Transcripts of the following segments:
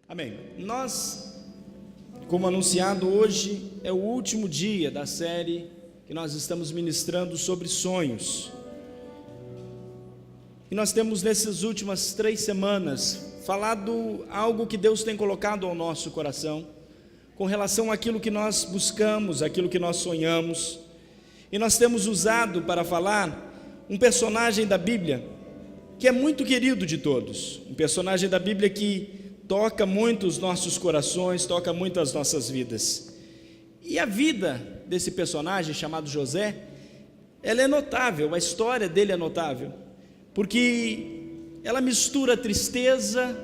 Amém. Nós, como anunciado, hoje é o último dia da série que nós estamos ministrando sobre sonhos. E nós temos nessas últimas 3 semanas falado algo que Deus tem colocado ao nosso coração, com relação àquilo que nós buscamos, aquilo que nós sonhamos. E nós temos usado para falar um personagem da Bíblia que é muito querido de todos, um personagem da Bíblia que toca muito os nossos corações, toca muito as nossas vidas. E a vida desse personagem chamado José, ela é notável, a história dele é notável, porque ela mistura tristeza,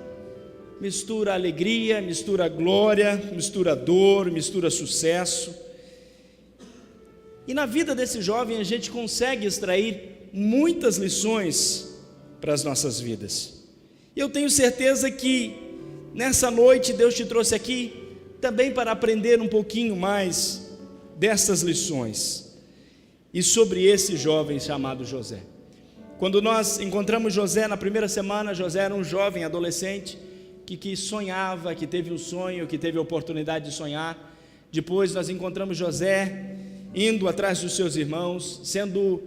mistura alegria, mistura glória, mistura dor, mistura sucesso. E na vida desse jovem a gente consegue extrair muitas lições para as nossas vidas. E eu tenho certeza que nessa noite Deus te trouxe aqui também para aprender um pouquinho mais dessas lições e sobre esse jovem chamado José. Quando nós encontramos José na primeira semana, José era um jovem adolescente que sonhava, que teve um sonho, que teve a oportunidade de sonhar. Depois nós encontramos José indo atrás dos seus irmãos, sendo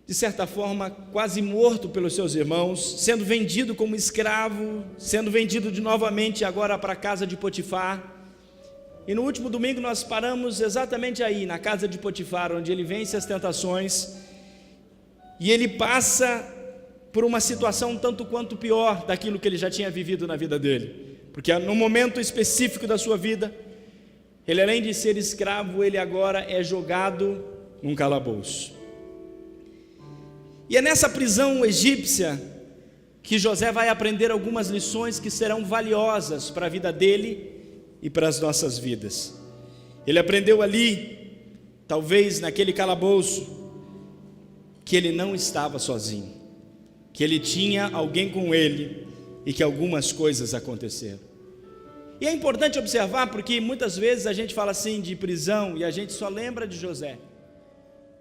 de certa forma quase morto pelos seus irmãos, sendo vendido como escravo, sendo vendido novamente agora para a casa de Potifar. E no último domingo nós paramos exatamente aí, na casa de Potifar, onde ele vence as tentações e ele passa por uma situação tanto quanto pior daquilo que ele já tinha vivido na vida dele, porque no momento específico da sua vida, ele, além de ser escravo, ele agora é jogado num calabouço. E é nessa prisão egípcia que José vai aprender algumas lições que serão valiosas para a vida dele e para as nossas vidas. Ele aprendeu ali, talvez naquele calabouço, que ele não estava sozinho, que ele tinha alguém com ele e que algumas coisas aconteceram. E é importante observar, porque muitas vezes a gente fala assim de prisão e a gente só lembra de José,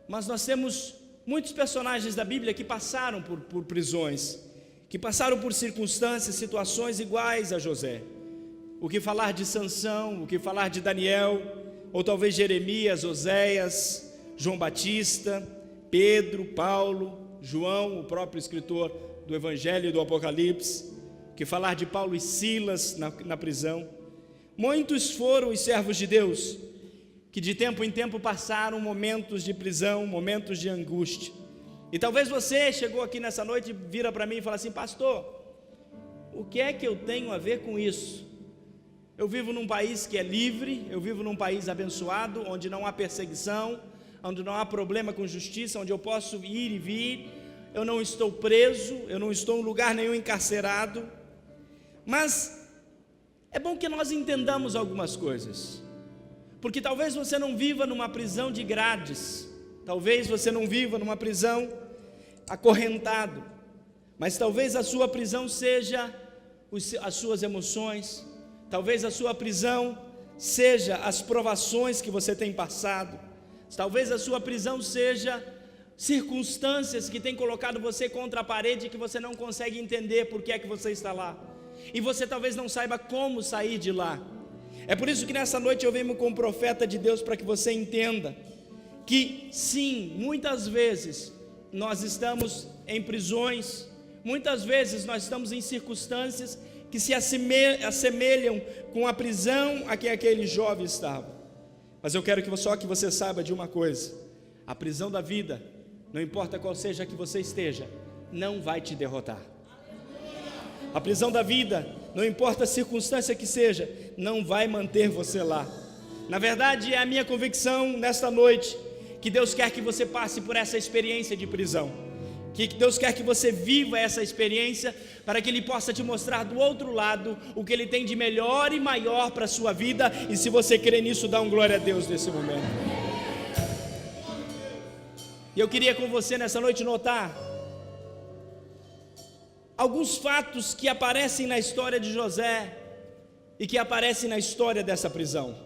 mas nós temos muitos personagens da Bíblia que passaram por prisões, que passaram por circunstâncias, situações iguais a José. O que falar de Sansão, o que falar de Daniel, ou talvez Jeremias, Oséias, João Batista, Pedro, Paulo, João, o próprio escritor do Evangelho e do Apocalipse, que falar de Paulo e Silas na prisão. Muitos foram os servos de Deus que de tempo em tempo passaram momentos de prisão, momentos de angústia. E talvez você chegou aqui nessa noite e vira para mim e fala assim: pastor, o que é que eu tenho a ver com isso? Eu vivo num país que é livre, eu vivo num país abençoado, onde não há perseguição, onde não há problema com justiça, onde eu posso ir e vir, eu não estou preso, eu não estou em lugar nenhum encarcerado. Mas é bom que nós entendamos algumas coisas, porque talvez você não viva numa prisão de grades, talvez você não viva numa prisão acorrentado, mas talvez a sua prisão seja as suas emoções, talvez a sua prisão seja as provações que você tem passado, talvez a sua prisão seja circunstâncias que têm colocado você contra a parede, que você não consegue entender por que é que você está lá, e você talvez não saiba como sair de lá. É por isso que nessa noite eu venho como profeta de Deus, para que você entenda que sim, muitas vezes nós estamos em prisões, muitas vezes nós estamos em circunstâncias que se assemelham com a prisão a que aquele jovem estava. Mas eu quero só que você saiba de uma coisa: a prisão da vida, não importa qual seja a que você esteja, não vai te derrotar. A prisão da vida, não importa a circunstância que seja, não vai manter você lá. Na verdade, é a minha convicção nesta noite que Deus quer que você passe por essa experiência de prisão, que Deus quer que você viva essa experiência, para que Ele possa te mostrar do outro lado o que Ele tem de melhor e maior para a sua vida. E se você crê nisso, dá um glória a Deus nesse momento. E eu queria com você nessa noite notar alguns fatos que aparecem na história de José e que aparecem na história dessa prisão.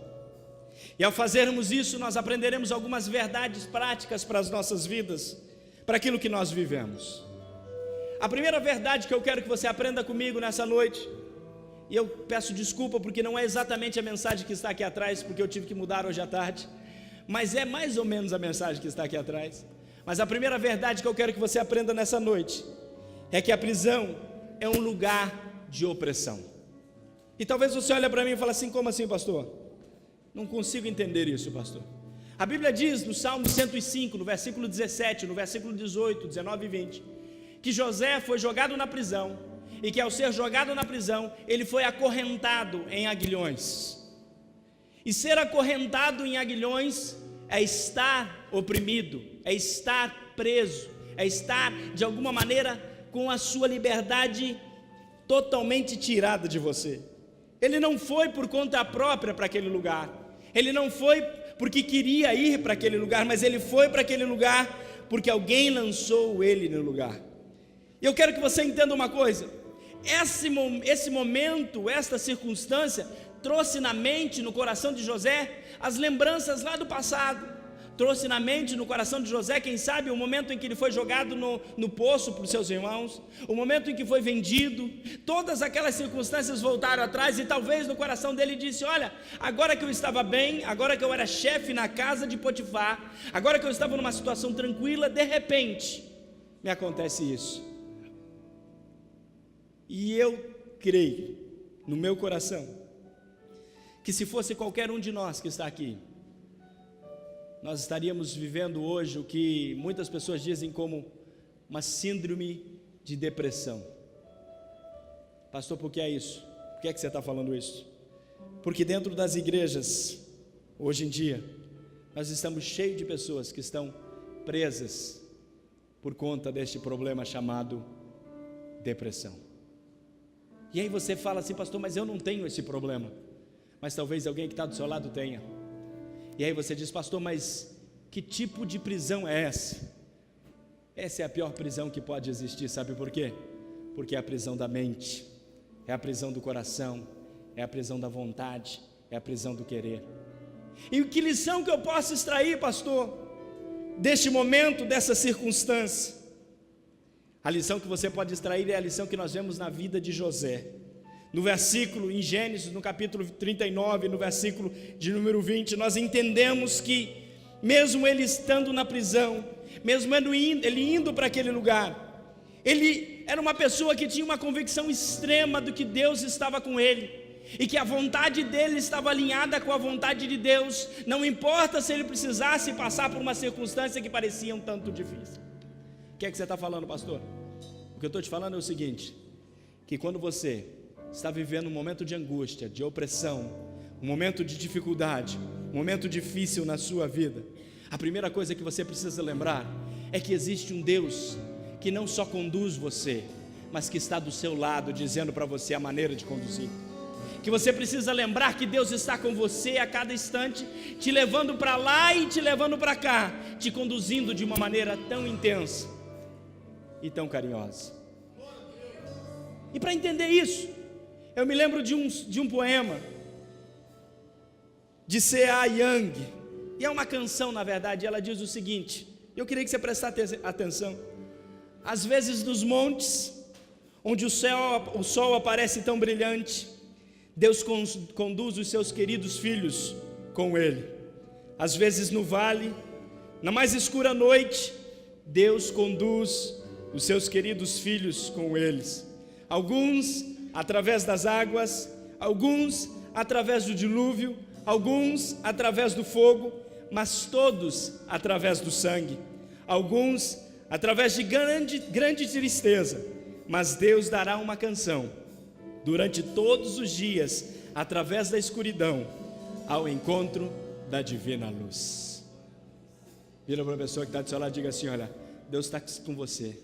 E ao fazermos isso, nós aprenderemos algumas verdades práticas para as nossas vidas, para aquilo que nós vivemos. A primeira verdade que eu quero que você aprenda comigo nessa noite e eu peço desculpa porque não é exatamente a mensagem que está aqui atrás, porque eu tive que mudar hoje à tarde, mas é mais ou menos a mensagem que está aqui atrás. Mas a primeira verdade que eu quero que você aprenda nessa noite é que a prisão é um lugar de opressão. E talvez você olhe para mim e fale assim: como assim, pastor? Não consigo entender isso, pastor. A Bíblia diz no Salmo 105, no versículo 17, no versículo 18, 19 e 20, que José foi jogado na prisão, e que ao ser jogado na prisão, ele foi acorrentado em aguilhões. E ser acorrentado em aguilhões é estar oprimido, é estar preso, é estar de alguma maneira com a sua liberdade totalmente tirada de você. Ele não foi por conta própria para aquele lugar, ele não foi porque queria ir para aquele lugar, mas ele foi para aquele lugar porque alguém lançou ele no lugar. E eu quero que você entenda uma coisa: esse momento, esta circunstância trouxe na mente, no coração de José, as lembranças lá do passado. Trouxe na mente, no coração de José, quem sabe, o momento em que ele foi jogado no poço por seus irmãos, o momento em que foi vendido. Todas aquelas circunstâncias voltaram atrás, e talvez no coração dele disse: olha, agora que eu estava bem, agora que eu era chefe na casa de Potifar, agora que eu estava numa situação tranquila, de repente me acontece isso. E eu creio no meu coração que se fosse qualquer um de nós que está aqui, nós estaríamos vivendo hoje o que muitas pessoas dizem como uma síndrome de depressão. Pastor, por que é isso? Por que é que você está falando isso? Porque dentro das igrejas, hoje em dia, nós estamos cheios de pessoas que estão presas por conta deste problema chamado depressão. E aí você fala assim: pastor, mas eu não tenho esse problema. Mas talvez alguém que está do seu lado tenha. E aí você diz: pastor, mas que tipo de prisão é essa? Essa é a pior prisão que pode existir, sabe por quê? Porque é a prisão da mente, é a prisão do coração, é a prisão da vontade, é a prisão do querer. E que lição que eu posso extrair, pastor, deste momento, dessa circunstância? A lição que você pode extrair é a lição que nós vemos na vida de José. No versículo, em Gênesis, no capítulo 39, no versículo de número 20, nós entendemos que, mesmo ele estando na prisão, mesmo ele indo para aquele lugar, ele era uma pessoa que tinha uma convicção extrema do que Deus estava com ele, e que a vontade dele estava alinhada com a vontade de Deus, não importa se ele precisasse passar por uma circunstância que parecia um tanto difícil. O que é que você está falando, pastor? O que eu estou te falando é o seguinte: que quando você está vivendo um momento de angústia, de opressão, um momento de dificuldade, um momento difícil na sua vida, a primeira coisa que você precisa lembrar é que existe um Deus que não só conduz você, mas que está do seu lado, dizendo para você a maneira de conduzir. Que você precisa lembrar que Deus está com você a cada instante, te levando para lá e te levando para cá, te conduzindo de uma maneira tão intensa e tão carinhosa. E para entender isso, eu me lembro de um poema de C.A. Young, e é uma canção, na verdade. Ela diz o seguinte, eu queria que você prestasse atenção: às vezes nos montes, onde o sol aparece tão brilhante, Deus conduz os seus queridos filhos com Ele. Às vezes no vale, na mais escura noite, Deus conduz os seus queridos filhos com eles. Alguns através das águas, alguns através do dilúvio, alguns através do fogo, mas todos através do sangue. Alguns através de grande tristeza, mas Deus dará uma canção durante todos os dias, através da escuridão, ao encontro da divina luz. Vira para a pessoa que está do seu lado e diga assim: olha, Deus está com você.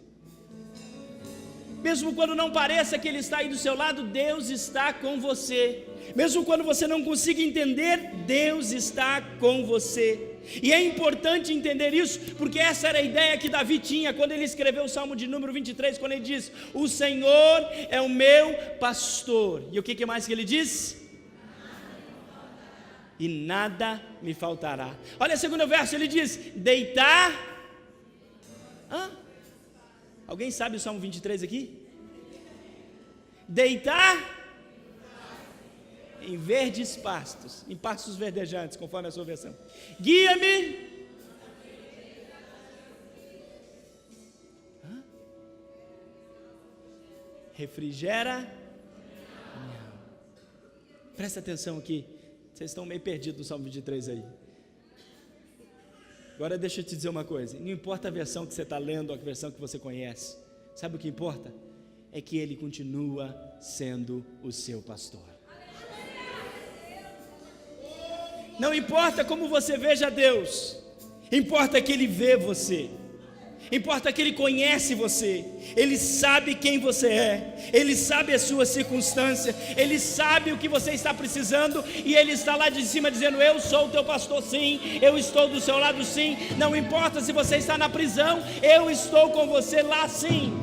Mesmo quando não pareça que Ele está aí do seu lado, Deus está com você. Mesmo quando você não consiga entender, Deus está com você. E é importante entender isso, porque essa era a ideia que Davi tinha quando ele escreveu o Salmo de número 23, quando ele diz: o Senhor é o meu pastor. E o que mais que ele diz? E nada me faltará. Olha o segundo verso, ele diz: deitar. Alguém sabe o Salmo 23 aqui? Deitar em verdes pastos, em pastos verdejantes, conforme a sua versão. Guia-me. Refrigera. Presta atenção aqui. Vocês estão meio perdidos no Salmo 23 aí. Agora deixa eu te dizer uma coisa. Não importa a versão que você está lendo ou a versão que você conhece. Sabe o que importa? É que Ele continua sendo o seu pastor. Não importa como você veja Deus, importa que Ele vê você, importa que Ele conhece você, Ele sabe quem você é, Ele sabe a sua circunstância, Ele sabe o que você está precisando, e Ele está lá de cima dizendo: eu sou o teu pastor sim, eu estou do seu lado sim, não importa se você está na prisão, eu estou com você lá sim.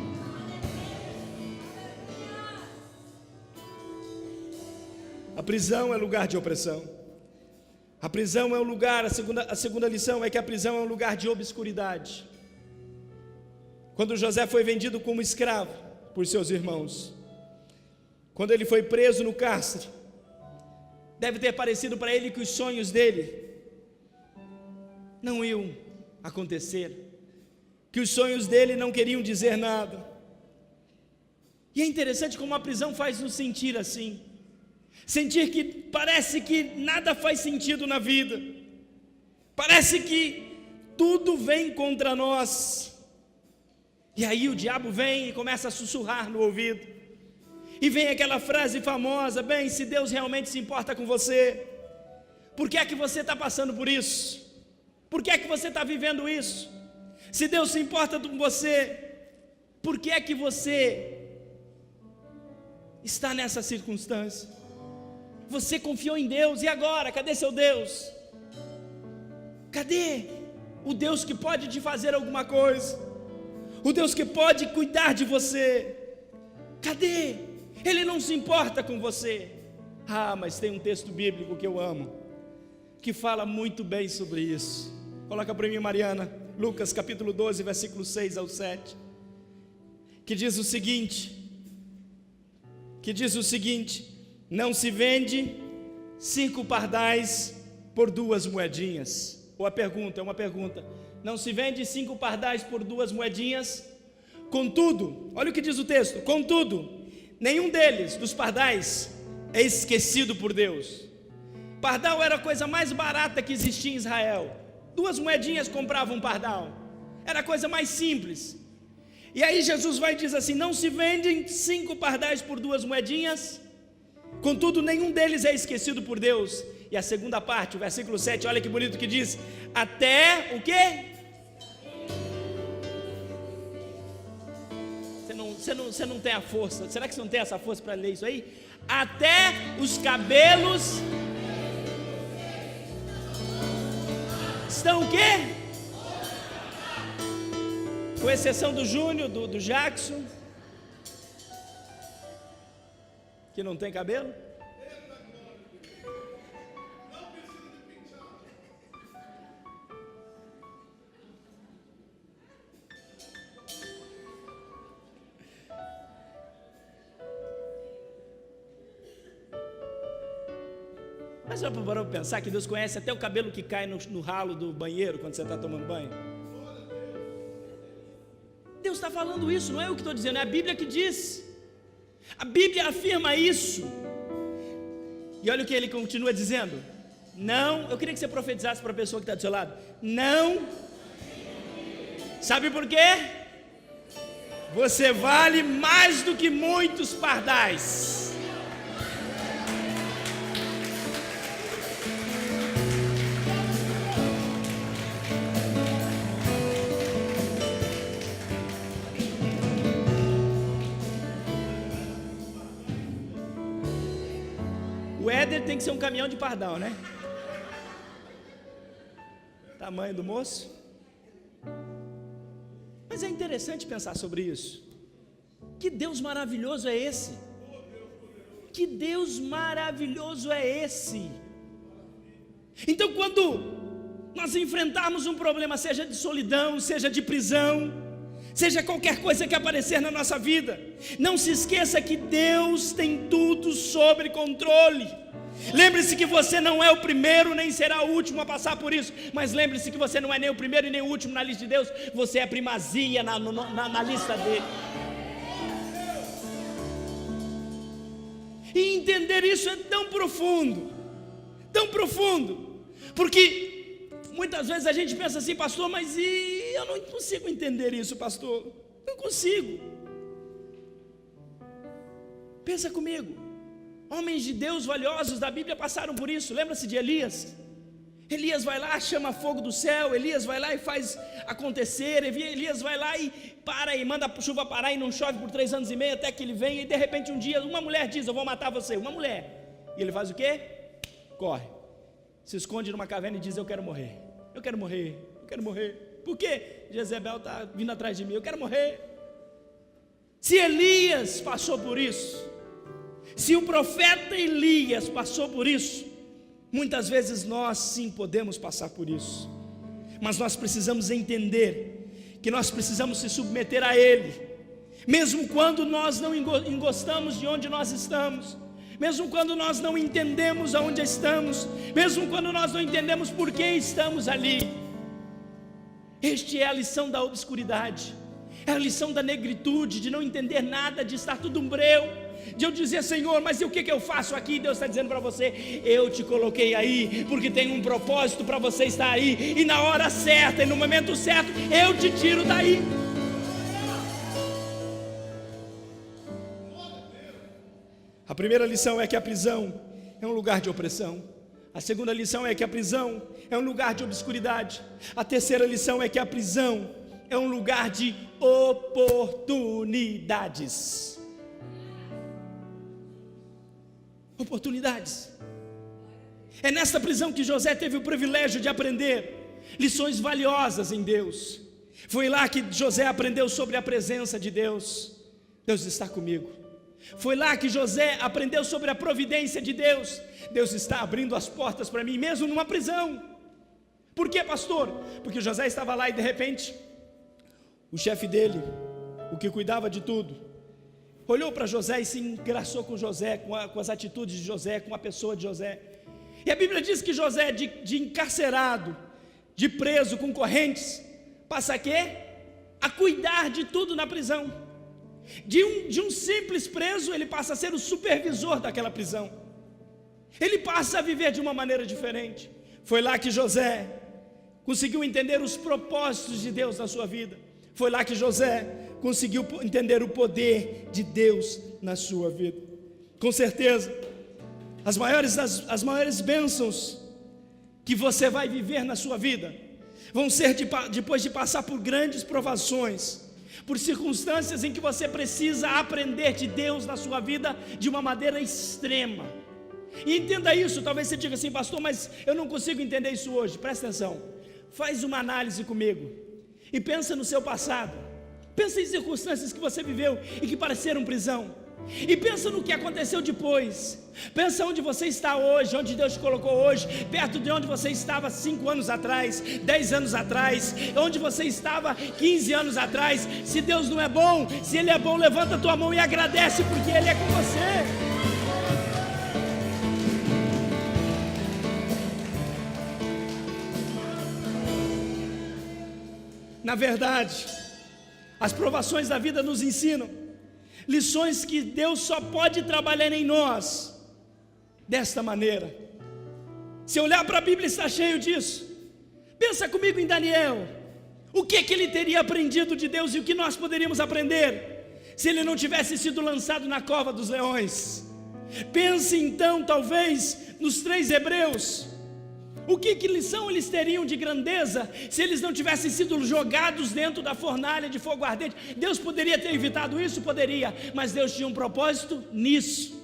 A prisão é lugar de opressão. A prisão é um lugar, a segunda lição é que a prisão é um lugar de obscuridade. Quando José foi vendido como escravo por seus irmãos, quando ele foi preso no cárcere, deve ter parecido para ele que os sonhos dele não iam acontecer, que os sonhos dele não queriam dizer nada. E é interessante como a prisão faz nos sentir assim. Sentir que parece que nada faz sentido na vida, parece que tudo vem contra nós, e aí o diabo vem e começa a sussurrar no ouvido, e vem aquela frase famosa: bem, se Deus realmente se importa com você, por que é que você está passando por isso? Por que é que você está vivendo isso? Se Deus se importa com você, por que é que você está nessa circunstância? Você confiou em Deus, e agora? Cadê seu Deus? Cadê o Deus que pode te fazer alguma coisa? O Deus que pode cuidar de você? Cadê? Ele não se importa com você. Ah, mas tem um texto bíblico que eu amo, que fala muito bem sobre isso. Coloca para mim, Mariana, Lucas capítulo 12, versículo 6 ao 7, que diz o seguinte: não se vende 5 pardais por 2 moedinhas. Ou a pergunta, é uma pergunta: não se vende 5 pardais por 2 moedinhas? Contudo, olha o que diz o texto: contudo, nenhum deles, dos pardais, é esquecido por Deus. Pardal era a coisa mais barata que existia em Israel. 2 moedinhas compravam um pardal, era a coisa mais simples. E aí Jesus vai e diz assim: não se vendem 5 pardais por 2 moedinhas? Contudo, nenhum deles é esquecido por Deus. E a segunda parte, o versículo 7, olha que bonito que diz: até o quê? Você não tem a força. Será que você não tem essa força para ler isso aí? Até os cabelos estão o quê? Com exceção do Júnior, do Jackson, que não tem cabelo. Mas já parou para pensar que Deus conhece até o cabelo que cai no ralo do banheiro quando você está tomando banho? Deus está falando isso, não é eu que estou dizendo, é a Bíblia que diz. A Bíblia afirma isso. E olha o que ele continua dizendo: não, eu queria que você profetizasse para a pessoa que está do seu lado. Não. Sabe por quê? Você vale mais do que muitos pardais. O Éder tem que ser um caminhão de pardal, né? Tamanho do moço. Mas é interessante pensar sobre isso. Que Deus maravilhoso é esse? Que Deus maravilhoso é esse? Então, quando nós enfrentarmos um problema, seja de solidão, seja de prisão, seja qualquer coisa que aparecer na nossa vida, não se esqueça que Deus tem tudo sob controle. Lembre-se que você não é o primeiro, nem será o último a passar por isso, mas lembre-se que você não é nem o primeiro e nem o último na lista de Deus, você é primazia na lista dele. E entender isso é tão profundo, porque muitas vezes a gente pensa assim, pastor, mas eu não consigo entender isso, pastor, não consigo. Pensa comigo. Homens de Deus valiosos da Bíblia passaram por isso. Lembra-se de Elias? Elias vai lá, chama fogo do céu. Elias vai lá e faz acontecer. Elias vai lá e para e manda a chuva parar e não chove por 3 anos e meio até que ele vem. E de repente um dia uma mulher diz, eu vou matar você. Uma mulher. E ele faz o quê? Corre. Se esconde numa caverna e diz, eu quero morrer. Eu quero morrer. Eu quero morrer. Por quê? Jezebel está vindo atrás de mim. Eu quero morrer. Se Elias passou por isso, se o profeta Elias passou por isso, muitas vezes nós sim podemos passar por isso, mas nós precisamos entender que nós precisamos se submeter a Ele, mesmo quando nós não gostamos de onde nós estamos, mesmo quando nós não entendemos aonde estamos, mesmo quando nós não entendemos por que estamos ali. Este é a lição da obscuridade, é a lição da negritude, de não entender nada, de estar tudo breu, de eu dizer, Senhor, mas e o que eu faço aqui? Deus está dizendo para você, eu te coloquei aí, porque tem um propósito para você estar aí, e na hora certa, e no momento certo, eu te tiro daí. A primeira lição é que a prisão é um lugar de opressão. A segunda lição é que a prisão é um lugar de obscuridade. A terceira lição é que a prisão é um lugar de oportunidades. Oportunidades. É nesta prisão que José teve o privilégio de aprender lições valiosas em Deus. Foi lá que José aprendeu sobre a presença de Deus. Deus está comigo. Foi lá que José aprendeu sobre a providência de Deus. Deus está abrindo as portas para mim, mesmo numa prisão. Por quê, pastor? Porque José estava lá e de repente o chefe dele, o que cuidava de tudo, olhou para José e se engraçou com José, com as atitudes de José, com a pessoa de José. E a Bíblia diz que José, de encarcerado, de preso com correntes, passa a quê? A cuidar de tudo na prisão. De um simples preso, ele passa a ser o supervisor daquela prisão. Ele passa a viver de uma maneira diferente. Foi lá que José conseguiu entender os propósitos de Deus na sua vida. Foi lá que José conseguiu entender o poder de Deus na sua vida. Com certeza, as maiores bênçãos que você vai viver na sua vida vão ser depois de passar por grandes provações, por circunstâncias em que você precisa aprender de Deus na sua vida de uma maneira extrema. E entenda isso. Talvez você diga assim, pastor, mas eu não consigo entender isso hoje. Presta atenção, faz uma análise comigo e pensa no seu passado. Pensa em circunstâncias que você viveu e que pareceram prisão. E pensa no que aconteceu depois. Pensa onde você está hoje, onde Deus te colocou hoje, perto de onde você estava 5 anos atrás, 10 anos atrás, onde você estava 15 anos atrás. Se Deus não é bom, se Ele é bom, levanta a tua mão e agradece, porque Ele é com você. Na verdade, as provações da vida nos ensinam lições que Deus só pode trabalhar em nós desta maneira. Se olhar para a Bíblia, está cheio disso. Pensa comigo em Daniel. O que ele teria aprendido de Deus e o que nós poderíamos aprender se ele não tivesse sido lançado na cova dos leões? Pense então, talvez, nos 3 hebreus. O que lição eles teriam de grandeza se eles não tivessem sido jogados dentro da fornalha de fogo ardente? Deus poderia ter evitado isso? Poderia, mas Deus tinha um propósito nisso.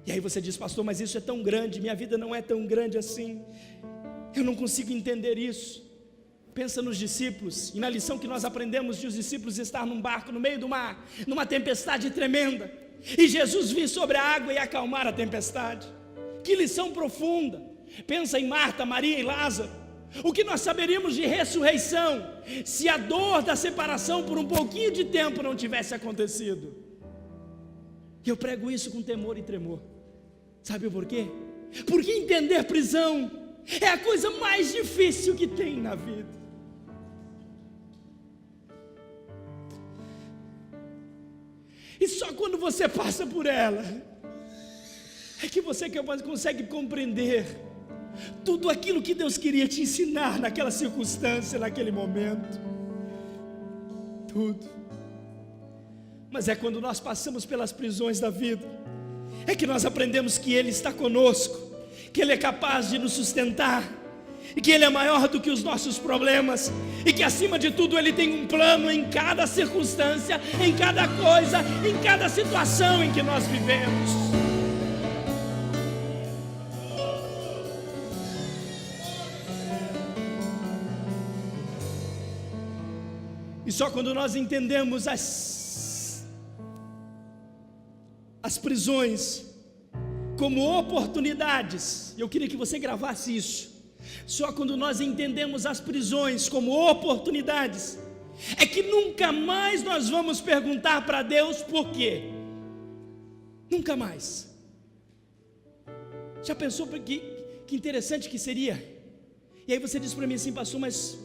E aí você diz, pastor, mas isso é tão grande, minha vida não é tão grande assim, eu não consigo entender isso. Pensa nos discípulos, e na lição que nós aprendemos de os discípulos estar num barco no meio do mar, numa tempestade tremenda, e Jesus vir sobre a água e acalmar a tempestade. Que lição profunda. Pensa em Marta, Maria e Lázaro. O que nós saberíamos de ressurreição se a dor da separação por um pouquinho de tempo não tivesse acontecido? E eu prego isso com temor e tremor. Sabe por quê? Porque entender prisão é a coisa mais difícil que tem na vida. E só quando você passa por ela é que você consegue compreender tudo aquilo que Deus queria te ensinar naquela circunstância, naquele momento. Tudo. Mas é quando nós passamos pelas prisões da vida é que nós aprendemos que Ele está conosco, que Ele é capaz de nos sustentar, e que Ele é maior do que os nossos problemas, e que acima de tudo Ele tem um plano em cada circunstância, em cada coisa, em cada situação em que nós vivemos. E só quando nós entendemos as prisões como oportunidades, eu queria que você gravasse isso. Só quando nós entendemos as prisões como oportunidades, é que nunca mais nós vamos perguntar para Deus por quê. Nunca mais. Já pensou que interessante que seria? E aí você diz para mim assim, pastor, mas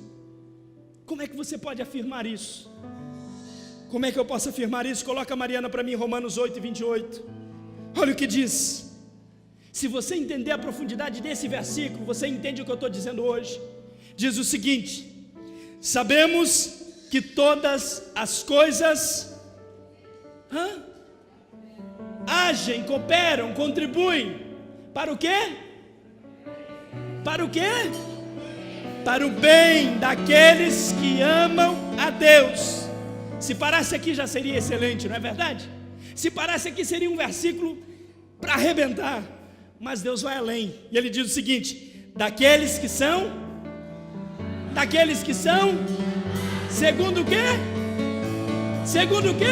como é que você pode afirmar isso? Como é que eu posso afirmar isso? Coloca a Mariana para mim, Romanos 8:28. Olha o que diz. Se você entender a profundidade desse versículo, você entende o que eu estou dizendo hoje. Diz o seguinte: sabemos que todas as coisas agem, cooperam, contribuem. Para o quê? Para o quê? Para o bem daqueles que amam a Deus. Se parasse aqui já seria excelente, não é verdade? Se parasse aqui seria um versículo para arrebentar. Mas Deus vai além, e Ele diz o seguinte: daqueles que são, segundo o quê? Segundo o quê?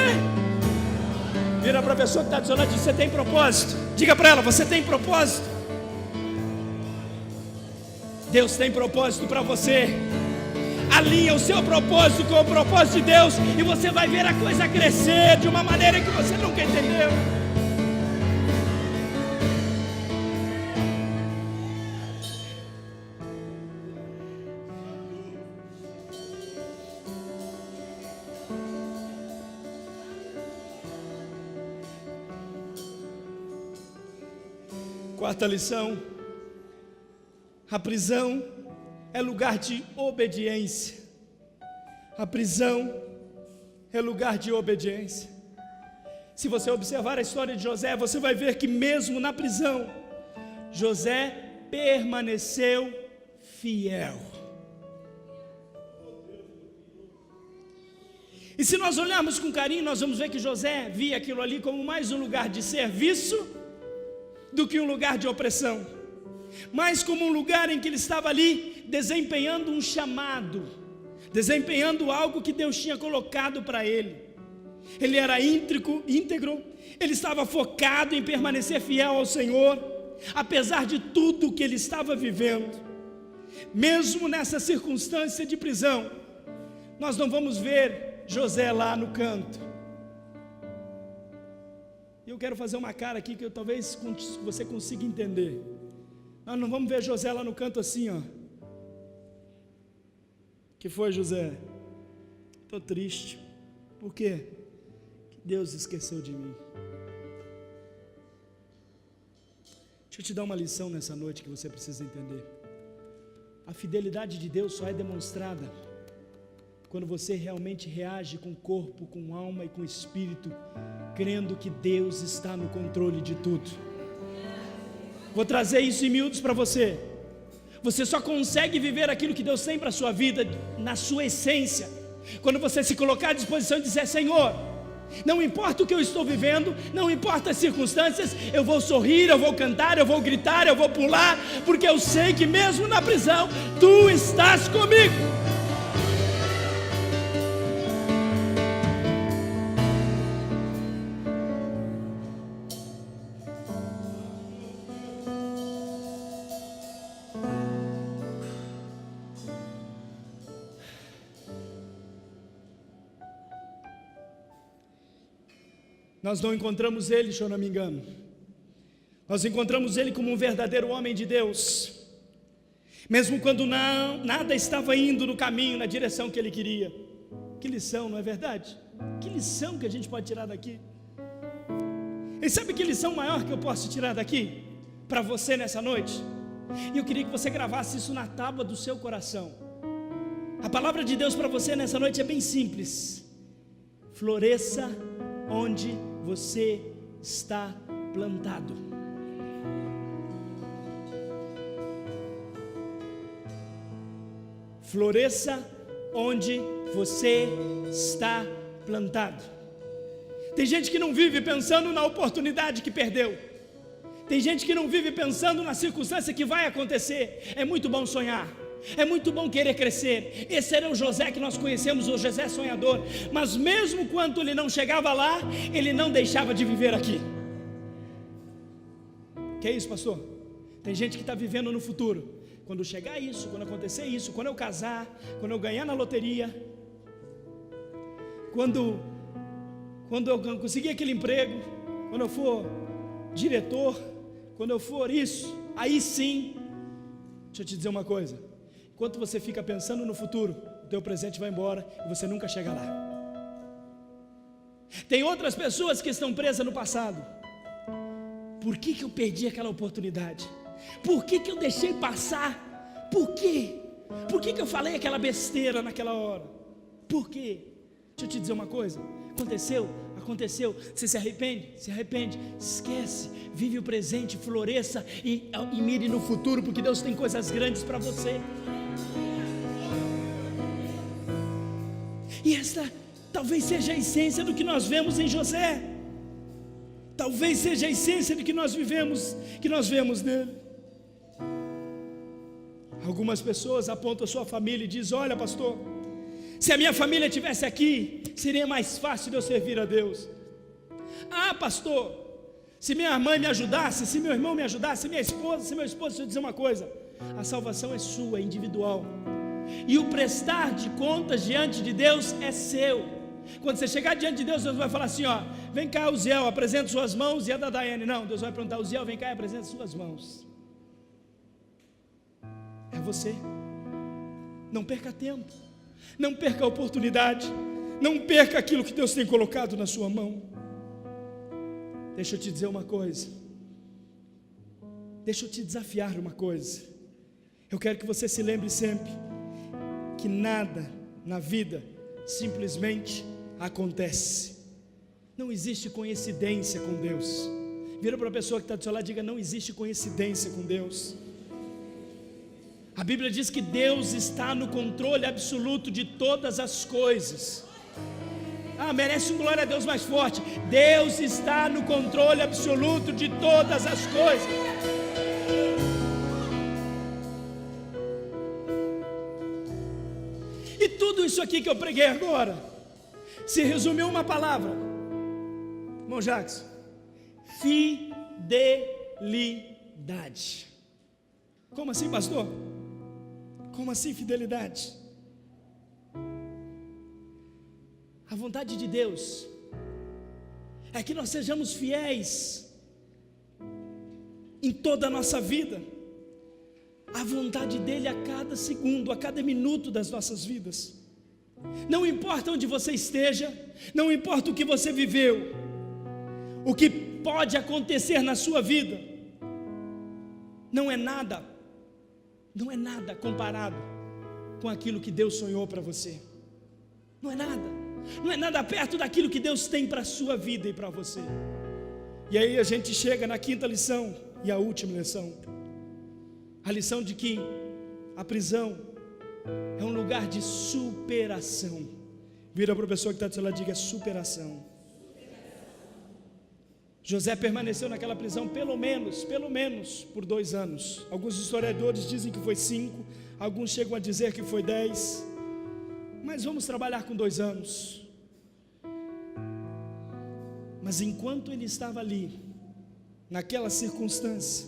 Vira para a pessoa que está do seu lado e diz: você tem propósito. Diga para ela: você tem propósito. Deus tem propósito para você. Alinha o seu propósito com o propósito de Deus, e você vai ver a coisa crescer de uma maneira que você nunca entendeu. Quarta lição: a prisão é lugar de obediência. A prisão é lugar de obediência. Se você observar a história de José, você vai ver que mesmo na prisão, José permaneceu fiel. E se nós olharmos com carinho, nós vamos ver que José via aquilo ali como mais um lugar de serviço do que um lugar de opressão, mas como um lugar em que ele estava ali desempenhando um chamado, desempenhando algo que Deus tinha colocado para ele. Ele era íntegro, ele estava focado em permanecer fiel ao Senhor, apesar de tudo que ele estava vivendo. Mesmo nessa circunstância de prisão, nós não vamos ver José lá no canto. Eu quero fazer uma cara aqui que talvez você consiga entender. Nós não vamos ver José lá no canto assim, ó. Que foi, José? Estou triste. Por quê? Que Deus esqueceu de mim. Deixa eu te dar uma lição nessa noite que você precisa entender. A fidelidade de Deus só é demonstrada quando você realmente reage com o corpo, com alma e com o espírito, crendo que Deus está no controle de tudo. Vou trazer isso em miúdos para você. Você só consegue viver aquilo que Deus tem para a sua vida, na sua essência, quando você se colocar à disposição e dizer: Senhor, não importa o que eu estou vivendo, não importa as circunstâncias, eu vou sorrir, eu vou cantar, eu vou gritar, eu vou pular, porque eu sei que mesmo na prisão, Tu estás comigo. nós não encontramos ele, se eu não me engano. Nós encontramos ele como um verdadeiro homem de Deus, mesmo quando nada estava indo no caminho, na direção que ele queria. Que lição, não é verdade? Que lição que a gente pode tirar daqui? E sabe que lição maior que eu posso tirar daqui para você nessa noite? E eu queria que você gravasse isso na tábua do seu coração. A palavra de Deus para você nessa noite é bem simples: floresça onde você está plantado. Floresça onde você está plantado. Tem gente que não vive pensando na oportunidade que perdeu. Tem gente que não vive pensando na circunstância que vai acontecer. É muito bom sonhar, é muito bom querer crescer. Esse era o José que nós conhecemos, o José sonhador. Mas mesmo quando ele não chegava lá, ele não deixava de viver aqui. Que é isso, pastor? Tem gente que está vivendo no futuro. Quando chegar isso, quando acontecer isso, quando eu casar, quando eu ganhar na loteria, quando eu conseguir aquele emprego, quando eu for diretor, quando eu for isso, aí sim. Deixa eu te dizer uma coisa: enquanto você fica pensando no futuro, o teu presente vai embora e você nunca chega lá. Tem outras pessoas que estão presas no passado. Por que eu perdi aquela oportunidade? Por que eu deixei passar? Por quê? Por que eu falei aquela besteira naquela hora? Por quê? Deixa eu te dizer uma coisa: aconteceu, você se arrepende, esquece, vive o presente, floresça e mire no futuro, porque Deus tem coisas grandes para você. E esta talvez seja a essência do que nós vemos em José, talvez seja a essência do que nós vemos nele. Algumas pessoas apontam a sua família e dizem: olha, pastor, se a minha família estivesse aqui, seria mais fácil de eu servir a Deus. Ah, pastor, se minha mãe me ajudasse, se meu irmão me ajudasse, se minha esposa, se meu esposo. Deixa eu dizer uma coisa: a salvação é sua, é individual, e o prestar de contas diante de Deus é seu. Quando você chegar diante de Deus, Deus vai falar assim: ó, vem cá, Uziel, apresenta suas mãos. E a da Daiane, não, Deus vai perguntar: Uziel, vem cá e apresenta suas mãos. É você. Não perca tempo, não perca a oportunidade, não perca aquilo que Deus tem colocado na sua mão. Deixa eu te dizer uma coisa, deixa eu te desafiar uma coisa. Eu quero que você se lembre sempre que nada na vida simplesmente acontece. Não existe coincidência com Deus. Vira para a pessoa que está do seu lado e diga: não existe coincidência com Deus. A Bíblia diz que Deus está no controle absoluto de todas as coisas. Ah, merece um glória a Deus mais forte. Deus está no controle absoluto de todas as coisas. E tudo isso aqui que eu preguei agora se resumiu em uma palavra, irmão Jackson: fidelidade. Como assim, pastor? Como assim fidelidade? A vontade de Deus é que nós sejamos fiéis em toda a nossa vida. A vontade dele a cada segundo, a cada minuto das nossas vidas. Não importa onde você esteja, não importa o que você viveu, o que pode acontecer na sua vida, não é nada comparado com aquilo que Deus sonhou para você. Não é nada perto daquilo que Deus tem para a sua vida e para você. E aí a gente chega na quinta lição e a última lição, a lição de que a prisão é um lugar de superação. Vira para a pessoa que está do seu lado e diga: superação. José permaneceu naquela prisão pelo menos por 2 anos. Alguns historiadores dizem que foi 5, alguns chegam a dizer que foi 10, mas vamos trabalhar com 2 anos. Mas enquanto ele estava ali, naquela circunstância,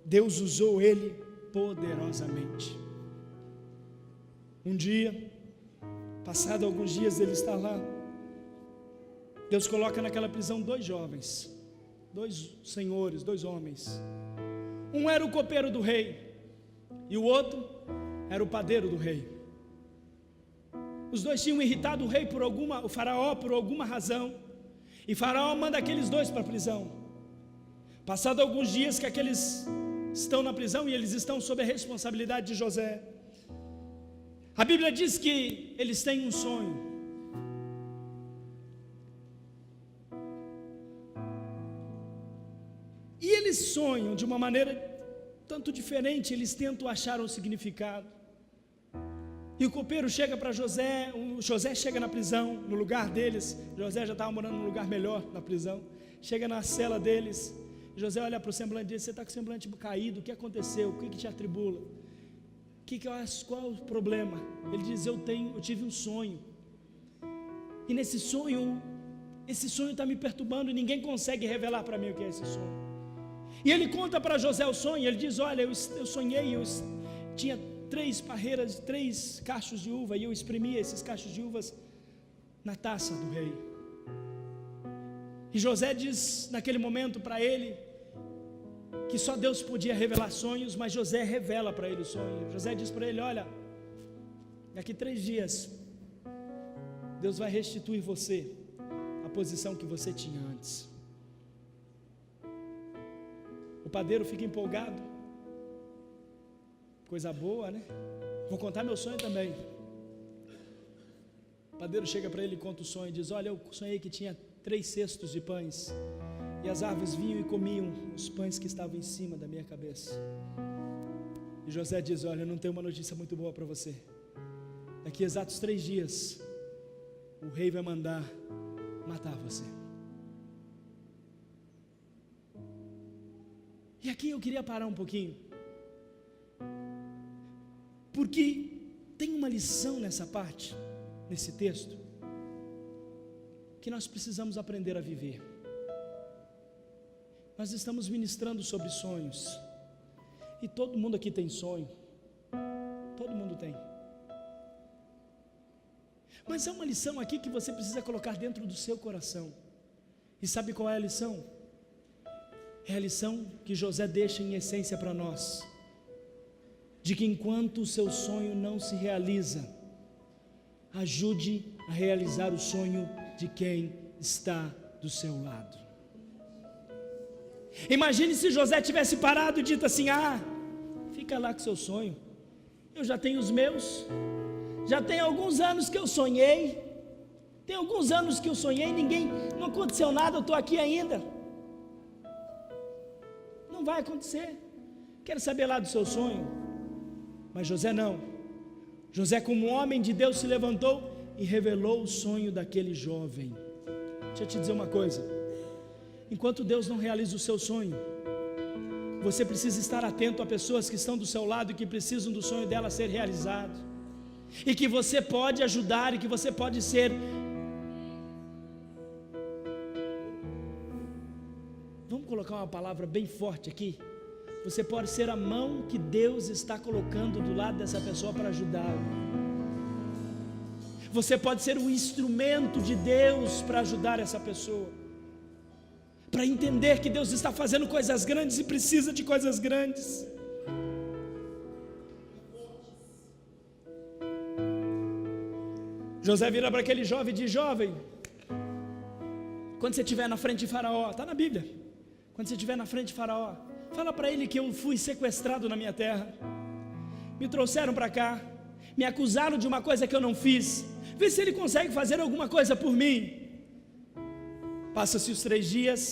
Deus usou ele poderosamente. Um dia, passado alguns dias ele está lá, Deus coloca naquela prisão dois jovens, dois senhores, dois homens. Um era o copeiro do rei, e o outro era o padeiro do rei. Os dois tinham irritado o rei o faraó por alguma razão, e faraó manda aqueles dois para a prisão. Passado alguns dias que aqueles estão na prisão e eles estão sob a responsabilidade de José, a Bíblia diz que eles têm um sonho. E eles sonham de uma maneira tanto diferente, eles tentam achar um significado. E o copeiro chega para José, José chega na prisão, no lugar deles. José já estava morando num lugar melhor na prisão. Chega na cela deles. José olha para o semblante dele: você está com o semblante caído, o que aconteceu? O que te atribula? Qual é o problema? Ele diz: eu tive um sonho. E nesse sonho, esse sonho está me perturbando e ninguém consegue revelar para mim o que é esse sonho. E ele conta para José o sonho. Ele diz: olha, eu sonhei, eu tinha 3 cachos de uva, e eu exprimia esses cachos de uvas na taça do rei. E José diz naquele momento para ele que só Deus podia revelar sonhos, mas José revela para ele o sonho. José diz para ele: olha, daqui 3 dias Deus vai restituir você a posição que você tinha antes. O padeiro fica empolgado. Coisa boa, né? Vou contar meu sonho também. O padeiro chega para ele e conta o sonho e diz: olha, eu sonhei que tinha 3 cestos de pães, e as aves vinham e comiam os pães que estavam em cima da minha cabeça. E José diz: olha, eu não tenho uma notícia muito boa para você. Daqui a exatos 3 dias o rei vai mandar matar você. E aqui eu queria parar um pouquinho, porque tem uma lição nessa parte, nesse texto, que nós precisamos aprender a viver. Nós estamos ministrando sobre sonhos, e todo mundo aqui tem sonho, todo mundo tem. Mas há uma lição aqui que você precisa colocar dentro do seu coração. E sabe qual é a lição? É a lição que José deixa em essência para nós, de que enquanto o seu sonho não se realiza, ajude a realizar o sonho de quem está do seu lado. Imagine se José tivesse parado e dito assim: fica lá com seu sonho, eu já tenho os meus, já tem alguns anos que eu sonhei, não aconteceu nada, eu estou aqui ainda, não vai acontecer, quero saber lá do seu sonho. Mas José não. José, como homem de Deus, se levantou e revelou o sonho daquele jovem. Deixa eu te dizer uma coisa: enquanto Deus não realiza o seu sonho, você precisa estar atento a pessoas que estão do seu lado e que precisam do sonho dela ser realizado, e que você pode ajudar, e que você pode ser. Vamos colocar uma palavra bem forte aqui. Você pode ser a mão que Deus está colocando do lado dessa pessoa para ajudá-lo. Você pode ser o instrumento de Deus para ajudar essa pessoa, para entender que Deus está fazendo coisas grandes e precisa de coisas grandes. José vira para aquele jovem e diz: jovem, quando você estiver na frente de Faraó, está na Bíblia, quando você estiver na frente de Faraó, fala para ele que eu fui sequestrado na minha terra, me trouxeram para cá, me acusaram de uma coisa que eu não fiz, vê se ele consegue fazer alguma coisa por mim. Passa-se os 3 dias,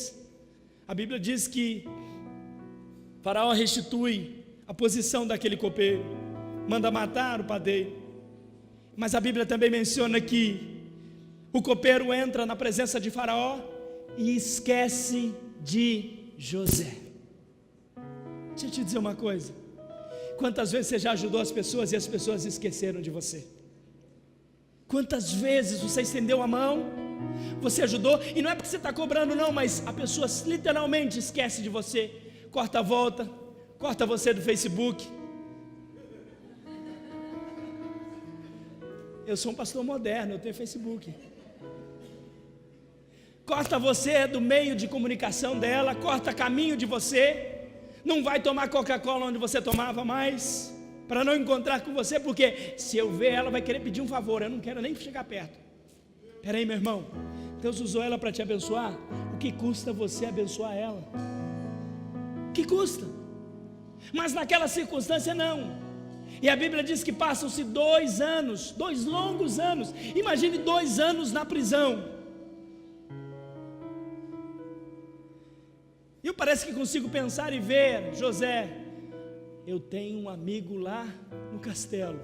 a Bíblia diz que Faraó restitui a posição daquele copeiro, manda matar o padeiro. Mas a Bíblia também menciona que o copeiro entra na presença de Faraó e esquece de José. Deixa eu te dizer uma coisa: quantas vezes você já ajudou as pessoas e as pessoas esqueceram de você? Quantas vezes você estendeu a mão, você ajudou, e não é porque você está cobrando não, mas a pessoa literalmente esquece de você, corta a volta, corta você do Facebook. Eu sou um pastor moderno, eu tenho Facebook. corta você do meio de comunicação dela, corta caminho de você, não vai tomar Coca-Cola onde você tomava mais, para não encontrar com você, porque se eu ver ela vai querer pedir um favor, eu não quero nem chegar perto. Espera aí, meu irmão, Deus usou ela para te abençoar, o que custa você abençoar ela? O que custa? Mas naquela circunstância não. E a Bíblia diz que passam-se 2 anos, 2 longos anos, imagine 2 anos na prisão. E eu parece que consigo pensar e ver José, eu tenho um amigo lá no castelo,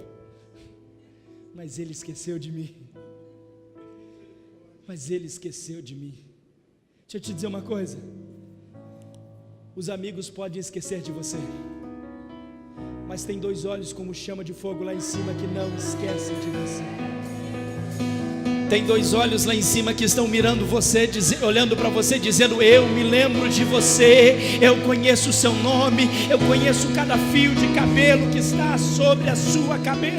mas ele esqueceu de mim. Mas ele esqueceu de mim. Deixa eu te dizer uma coisa, os amigos podem esquecer de você, mas tem 2 olhos como chama de fogo lá em cima que não esquecem de você. Tem 2 olhos lá em cima que estão mirando você, olhando para você, dizendo: eu me lembro de você, eu conheço o seu nome, eu conheço cada fio de cabelo que está sobre a sua cabeça.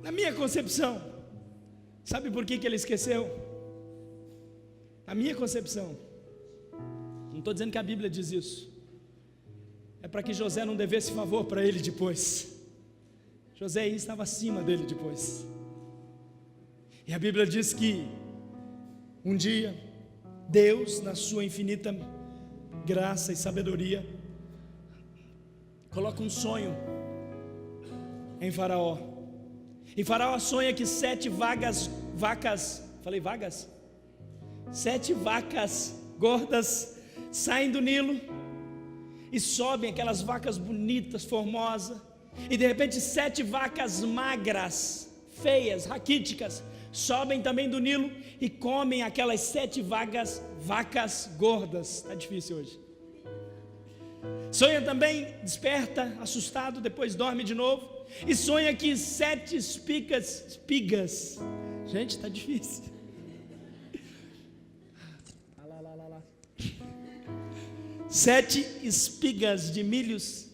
Na minha concepção, sabe por que ele esqueceu? A minha concepção, não estou dizendo que a Bíblia diz isso, é para que José não devesse favor para ele depois. José estava acima dele depois. E a Bíblia diz que um dia Deus, na sua infinita graça e sabedoria, coloca um sonho em Faraó. E Faraó sonha que 7 vacas gordas saem do Nilo e sobem, aquelas vacas bonitas, formosas, e de repente 7 vacas magras, feias, raquíticas, sobem também do Nilo e comem aquelas 7 vacas gordas. Está difícil hoje. Sonha também, desperta assustado, depois dorme de novo e sonha que 7 espigas, gente, está difícil. 7 espigas de milhos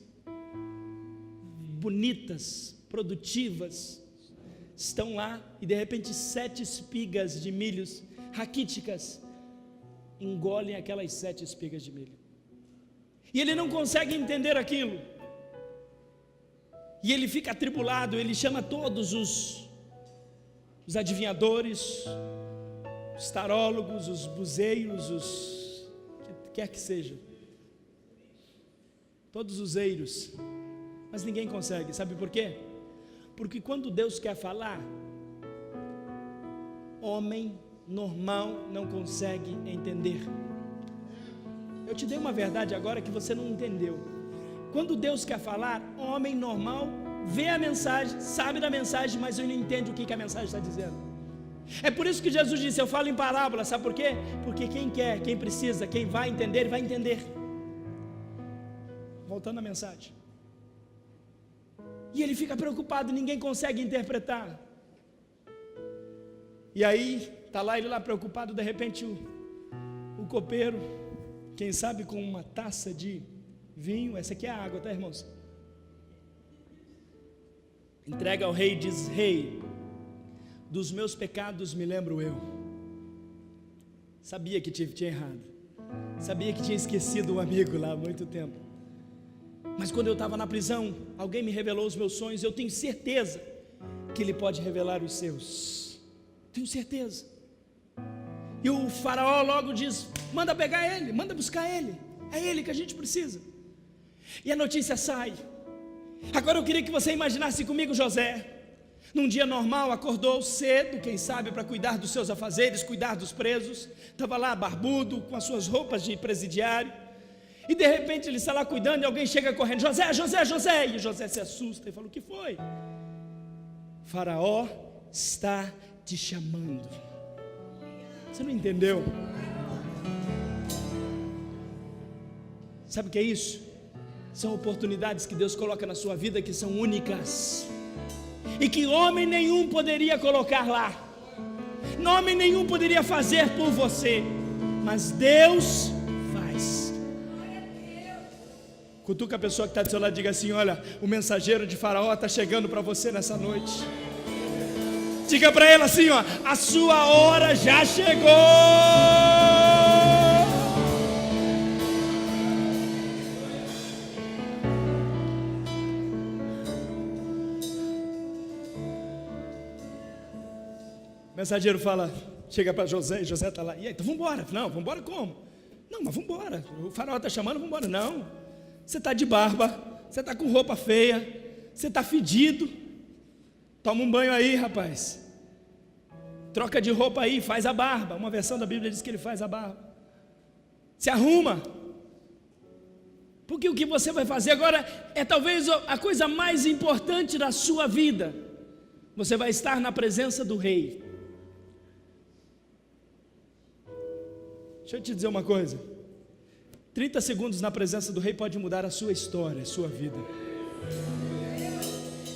bonitas, produtivas, estão lá, e de repente 7 espigas de milhos raquíticas engolem aquelas 7 espigas de milho. E ele não consegue entender aquilo. E ele fica atribulado, ele chama todos os adivinhadores, os tarólogos, os buzeiros, os que quer que seja. Todos os eiros, mas ninguém consegue, sabe por quê? Porque quando Deus quer falar, homem normal não consegue entender. Eu te dei uma verdade agora que você não entendeu. Quando Deus quer falar, homem normal vê a mensagem, sabe da mensagem, mas ele não entende o que a mensagem está dizendo. É por isso que Jesus disse: eu falo em parábola, sabe por quê? Porque quem quer, quem precisa, quem vai entender, ele vai entender. Voltando à mensagem, e ele fica preocupado, ninguém consegue interpretar. E aí, está lá ele lá preocupado, de repente o copeiro, quem sabe com uma taça de vinho, essa aqui é a água, tá, irmãos? Entrega ao rei e diz: rei, dos meus pecados me lembro eu. Sabia que tinha errado, sabia que tinha esquecido um amigo lá há muito tempo. Mas quando eu estava na prisão, alguém me revelou os meus sonhos. Eu tenho certeza que Ele pode revelar os seus. Tenho certeza. E o faraó logo diz: manda pegar ele, manda buscar ele. É ele que a gente precisa. E a notícia sai. Agora eu queria que você imaginasse comigo José. Num dia normal, acordou cedo, quem sabe para cuidar dos seus afazeres, cuidar dos presos. Estava lá barbudo, com as suas roupas de presidiário. E de repente ele está lá cuidando e alguém chega correndo: José, José, José. E José se assusta e fala: o que foi? Faraó está te chamando. Você não entendeu? Sabe o que é isso? São oportunidades que Deus coloca na sua vida que são únicas e que homem nenhum poderia colocar lá, homem nenhum poderia fazer por você, mas Deus Cutuca a pessoa que está do seu lado e diga assim: olha, o mensageiro de Faraó está chegando para você nessa noite. Diga para ela assim: ó, a sua hora já chegou. O mensageiro fala, chega para José, e José está lá: e aí, então vamos embora. Não, vamos embora como? Não, mas vamos embora, o Faraó está chamando, vamos embora. Não, você está de barba, você está com roupa feia, você está fedido. Toma um banho aí, rapaz. Troca de roupa aí, faz a barba. Uma versão da Bíblia diz que ele faz a barba. Se arruma. Porque o que você vai fazer agora é talvez a coisa mais importante da sua vida. Você vai estar na presença do rei. Deixa eu te dizer uma coisa. 30 segundos na presença do rei pode mudar a sua história, a sua vida.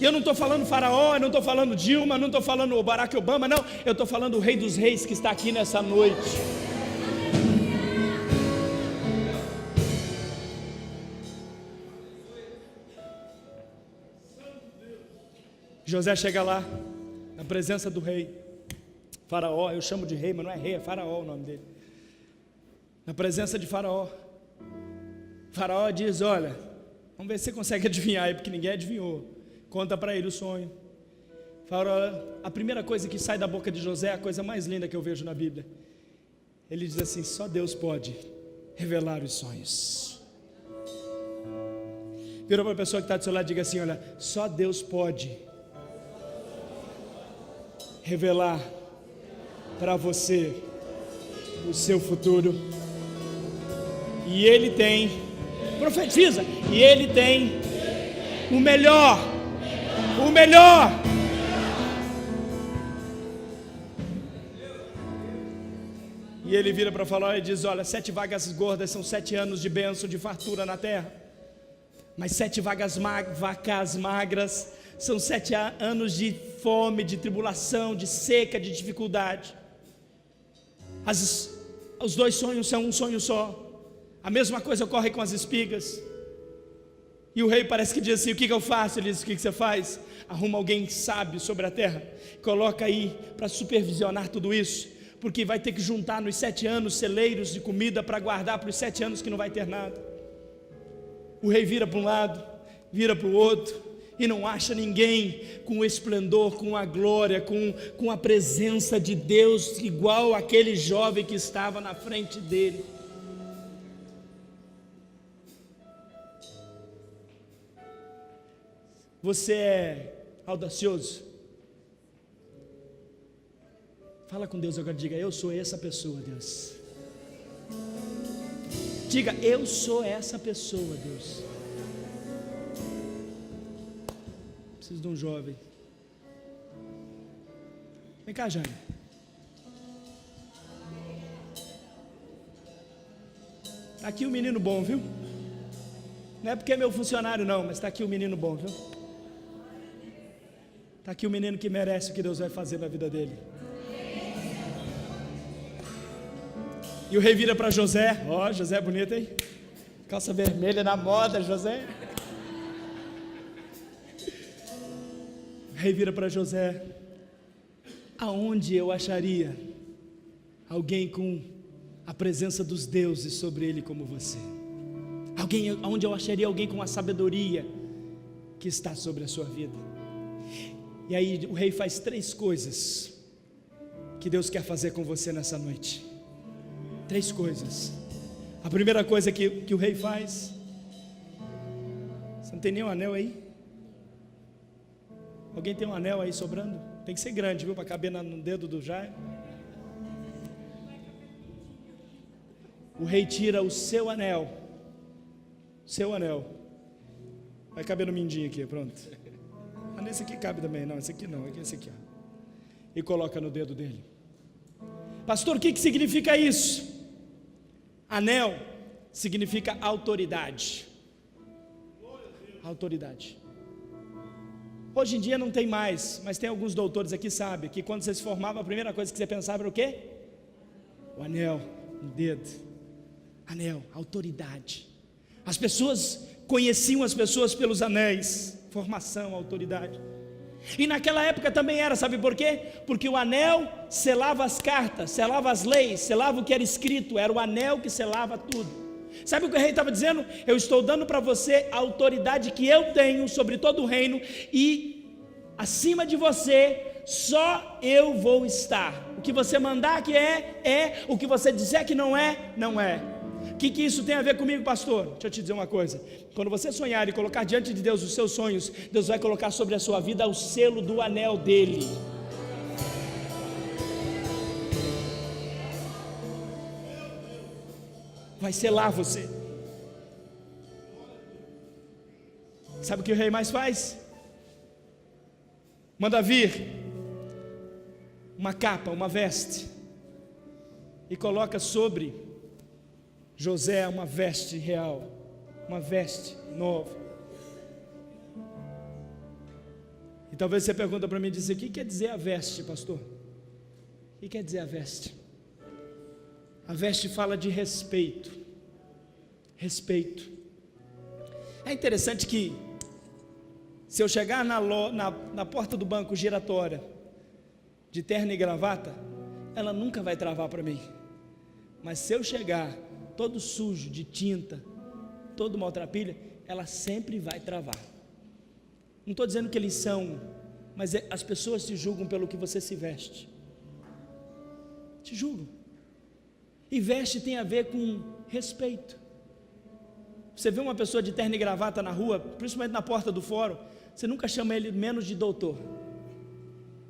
E eu não estou falando Faraó, eu não estou falando Dilma, eu não estou falando Barack Obama, não. Eu estou falando o Rei dos Reis que está aqui nessa noite. José chega lá, na presença do rei. Faraó, eu chamo de rei, mas não é rei, é Faraó o nome dele. Na presença de Faraó. Faraó diz: olha, vamos ver se você consegue adivinhar aí, porque ninguém adivinhou. Conta para ele o sonho. Faraó, a primeira coisa que sai da boca de José é a coisa mais linda que eu vejo na Bíblia. Ele diz assim: só Deus pode revelar os sonhos. Vira para a pessoa que está do seu lado e diga assim: olha, só Deus pode revelar para você o seu futuro. E Ele tem, profetiza, e Ele tem o melhor. O melhor. E ele vira para Faraó e diz: olha, 7 vagas gordas são 7 anos de bênção, de fartura na terra. Mas 7 vacas magras são 7 anos de fome, de tribulação, de seca, de dificuldade. Os dois sonhos são um sonho só. A mesma coisa ocorre com as espigas. E o rei parece que diz assim: o que eu faço? Ele diz: o que você faz? Arruma alguém sábio sobre a terra, coloca aí para supervisionar tudo isso, porque vai ter que juntar nos 7 anos celeiros de comida para guardar para os 7 anos que não vai ter nada. O rei vira para um lado, vira para o outro, e não acha ninguém com o esplendor, com a glória, com a presença de Deus, igual aquele jovem que estava na frente dele. Você é audacioso? Fala com Deus agora, diga: eu sou essa pessoa, Deus. Diga: eu sou essa pessoa, Deus. Preciso de um jovem. Vem cá, Jane. Está aqui um menino bom, viu? Não é porque é meu funcionário não, mas está aqui um menino bom, viu? Está aqui um menino que merece o que Deus vai fazer na vida dele. E o rei vira para José. Ó, José é bonito, hein? Calça vermelha na moda, José. O rei vira para José: aonde eu acharia alguém com a presença dos deuses sobre ele como você? Aonde eu acharia alguém com a sabedoria que está sobre a sua vida? E aí o rei faz 3 coisas que Deus quer fazer com você nessa noite. 3 coisas. A primeira coisa que o rei faz. Você não tem nenhum anel aí? Alguém tem um anel aí sobrando? Tem que ser grande, viu? Para caber no dedo do Jair. O rei tira o seu anel. Seu anel. Vai caber no mindinho aqui, pronto. Mas esse aqui cabe também. Não, esse aqui não. Esse aqui, ó. E coloca no dedo dele. Pastor, o que significa isso? Anel significa autoridade. Autoridade. Hoje em dia não tem mais, mas tem alguns doutores aqui que sabem que quando você se formava, a primeira coisa que você pensava era o quê? O anel no dedo. Anel, autoridade. As pessoas conheciam as pessoas pelos anéis, formação, autoridade. E naquela época também era, sabe por quê? Porque o anel selava as cartas, selava as leis, selava o que era escrito, era o anel que selava tudo. Sabe o que o rei estava dizendo? Eu estou dando para você a autoridade que eu tenho sobre todo o reino, e acima de você só eu vou estar. O que você mandar que é, o que você disser que não é, não é. O que isso tem a ver comigo, pastor? Deixa eu te dizer uma coisa. Quando você sonhar e colocar diante de Deus os seus sonhos, Deus vai colocar sobre a sua vida o selo do anel dele. Vai selar você. Sabe o que o rei mais faz? Manda vir uma capa, uma veste, e coloca sobre José uma veste real, uma veste nova. E talvez você pergunta para mim e diz: o que quer dizer a veste, pastor? O que quer dizer a veste? A veste fala de respeito. Respeito. É interessante que, se eu chegar na porta do banco giratória, de terno e gravata, ela nunca vai travar para mim. Mas se eu chegar todo sujo de tinta, todo maltrapilha, ela sempre vai travar. Não estou dizendo que eles são, mas as pessoas te julgam pelo que você se veste. Te julgam. E veste tem a ver com respeito. Você vê uma pessoa de terno e gravata na rua, principalmente na porta do fórum, você nunca chama ele menos de doutor.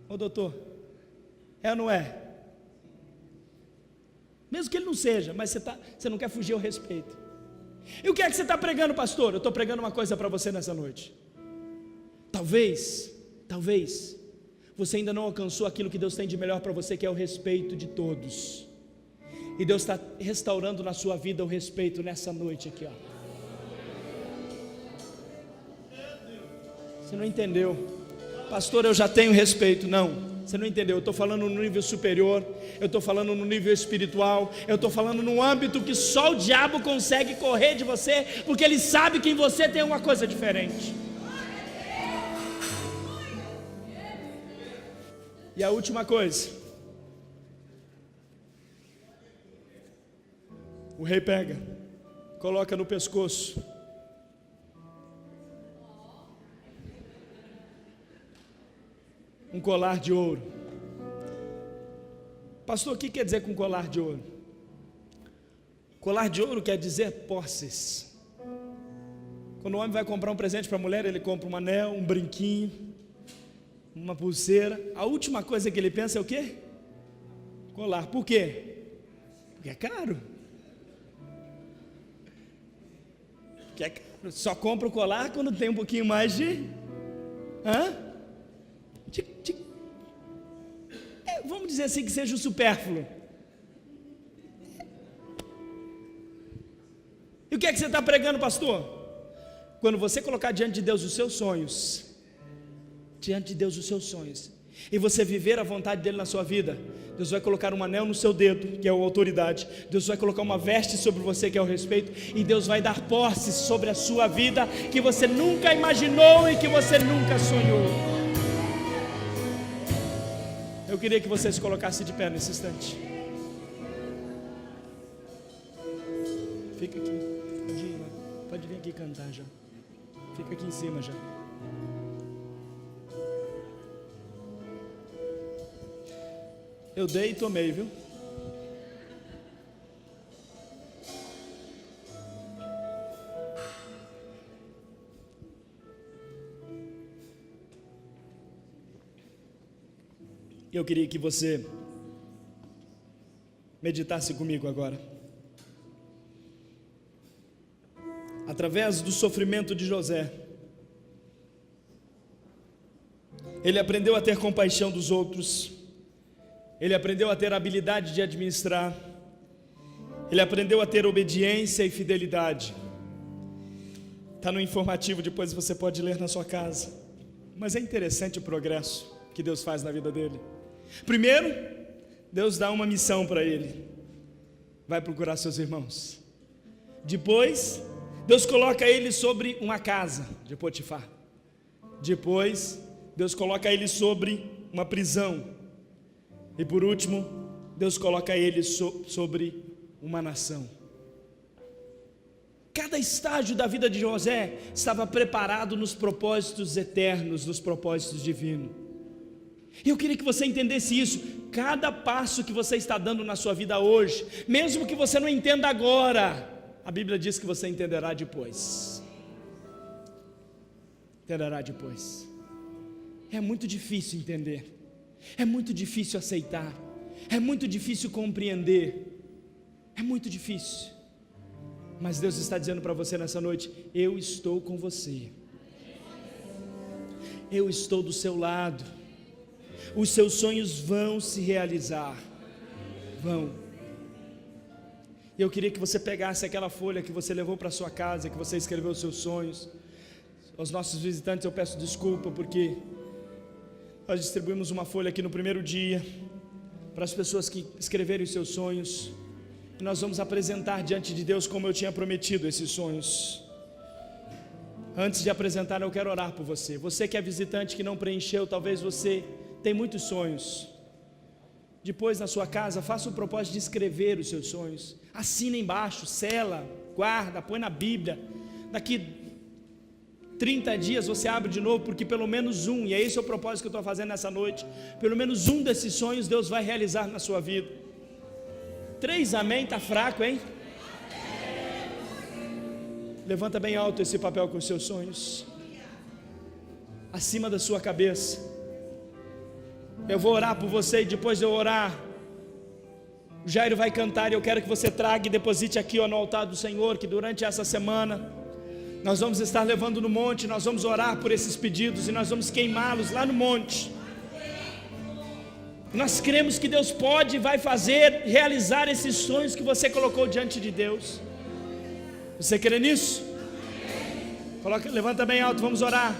Ô doutor, é ou não é? Mesmo que ele não seja, mas você não quer fugir ao respeito. E o que é que você está pregando, pastor? Eu estou pregando uma coisa para você nessa noite. Talvez, você ainda não alcançou aquilo que Deus tem de melhor para você, que é o respeito de todos. E Deus está restaurando na sua vida o respeito nessa noite aqui, ó. Você não entendeu? Pastor, eu já tenho respeito. Não, você não entendeu. Eu estou falando no nível superior, eu estou falando no nível espiritual, eu estou falando num âmbito que só o diabo consegue correr de você, porque ele sabe que em você tem uma coisa diferente. E a última coisa, o rei pega, coloca no pescoço um colar de ouro. Pastor, o que quer dizer com colar de ouro? Colar de ouro quer dizer posses. Quando o homem vai comprar um presente para a mulher, ele compra um anel, um brinquinho, uma pulseira. A última coisa que ele pensa é o quê? Colar. Por quê? Porque é caro. Porque é caro. Só compra o colar quando tem um pouquinho mais de... vamos dizer assim, que seja o supérfluo. E o que é que você está pregando, pastor? Quando você colocar diante de Deus os seus sonhos, e você viver a vontade dele na sua vida, Deus vai colocar um anel no seu dedo, que é a autoridade. Deus vai colocar uma veste sobre você, que é o respeito, e Deus vai dar posse sobre a sua vida que você nunca imaginou e que você nunca sonhou. Eu queria que você se colocasse de pé nesse instante. Fica aqui, pode vir aqui cantar já. Fica aqui em cima já. Eu dei e tomei, viu? Eu queria que você meditasse comigo agora. Através do sofrimento de José, ele aprendeu a ter compaixão dos outros, ele aprendeu a ter a habilidade de administrar, ele aprendeu a ter obediência e fidelidade. Está no informativo, depois você pode ler na sua casa. Mas é interessante o progresso que Deus faz na vida dele. Primeiro, Deus dá uma missão para ele: vai procurar seus irmãos. Depois, Deus coloca ele sobre uma casa de Potifar. Depois, Deus coloca ele sobre uma prisão. E por último, Deus coloca ele sobre uma nação. Cada estágio da vida de José estava preparado nos propósitos eternos, nos propósitos divinos. E eu queria que você entendesse isso. Cada passo que você está dando na sua vida hoje, mesmo que você não entenda agora, a Bíblia diz que você entenderá depois. Entenderá depois. É muito difícil entender, é muito difícil aceitar, é muito difícil compreender, é muito difícil. Mas Deus está dizendo para você nessa noite: eu estou com você, eu estou do seu lado, os seus sonhos vão se realizar, vão. E eu queria que você pegasse aquela folha que você levou para sua casa, que você escreveu os seus sonhos. Aos nossos visitantes eu peço desculpa, porque nós distribuímos uma folha aqui no primeiro dia, para as pessoas que escreverem os seus sonhos, e nós vamos apresentar diante de Deus como eu tinha prometido esses sonhos. Antes de apresentar, eu quero orar por você. Você que é visitante, que não preencheu, talvez você tem muitos sonhos. Depois na sua casa, faça o propósito de escrever os seus sonhos. Assina embaixo, sela, guarda, põe na Bíblia. Daqui 30 dias você abre de novo, porque pelo menos um, e é esse o propósito que eu estou fazendo nessa noite, pelo menos um desses sonhos Deus vai realizar na sua vida. 3 amém, está fraco, hein? Levanta bem alto esse papel com os seus sonhos, acima da sua cabeça. Eu vou orar por você, e depois de eu orar, o Jairo vai cantar, e eu quero que você traga e deposite aqui no altar do Senhor, que durante essa semana nós vamos estar levando no monte, nós vamos orar por esses pedidos, e nós vamos queimá-los lá no monte. Nós cremos que Deus pode e vai fazer, realizar esses sonhos que você colocou diante de Deus. Você crê nisso? Levanta bem alto, vamos orar.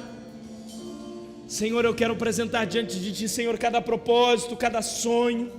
Senhor, eu quero apresentar diante de Ti, Senhor, cada propósito, cada sonho,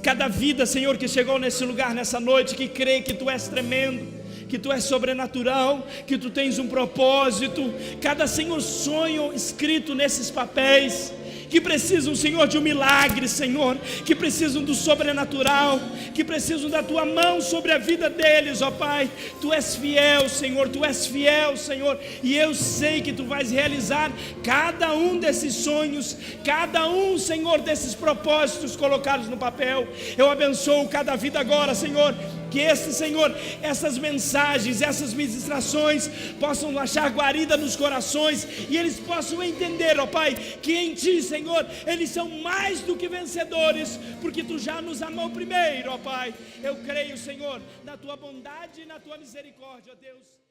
cada vida, Senhor, que chegou nesse lugar, nessa noite, que crê que Tu és tremendo, que Tu és sobrenatural, que Tu tens um propósito. Cada, Senhor, sonho escrito nesses papéis, que precisam, Senhor, de um milagre, Senhor, que precisam do sobrenatural, que precisam da Tua mão sobre a vida deles, ó Pai. Tu és fiel, Senhor, Tu és fiel, Senhor, e eu sei que Tu vais realizar cada um desses sonhos, cada um, Senhor, desses propósitos colocados no papel. Eu abençoo cada vida agora, Senhor, que Senhor, essas mensagens, essas ministrações possam achar guarida nos corações, e eles possam entender, ó Pai, que em Ti, Senhor, eles são mais do que vencedores, porque Tu já nos amou primeiro, ó Pai. Eu creio, Senhor, na Tua bondade e na Tua misericórdia, ó Deus.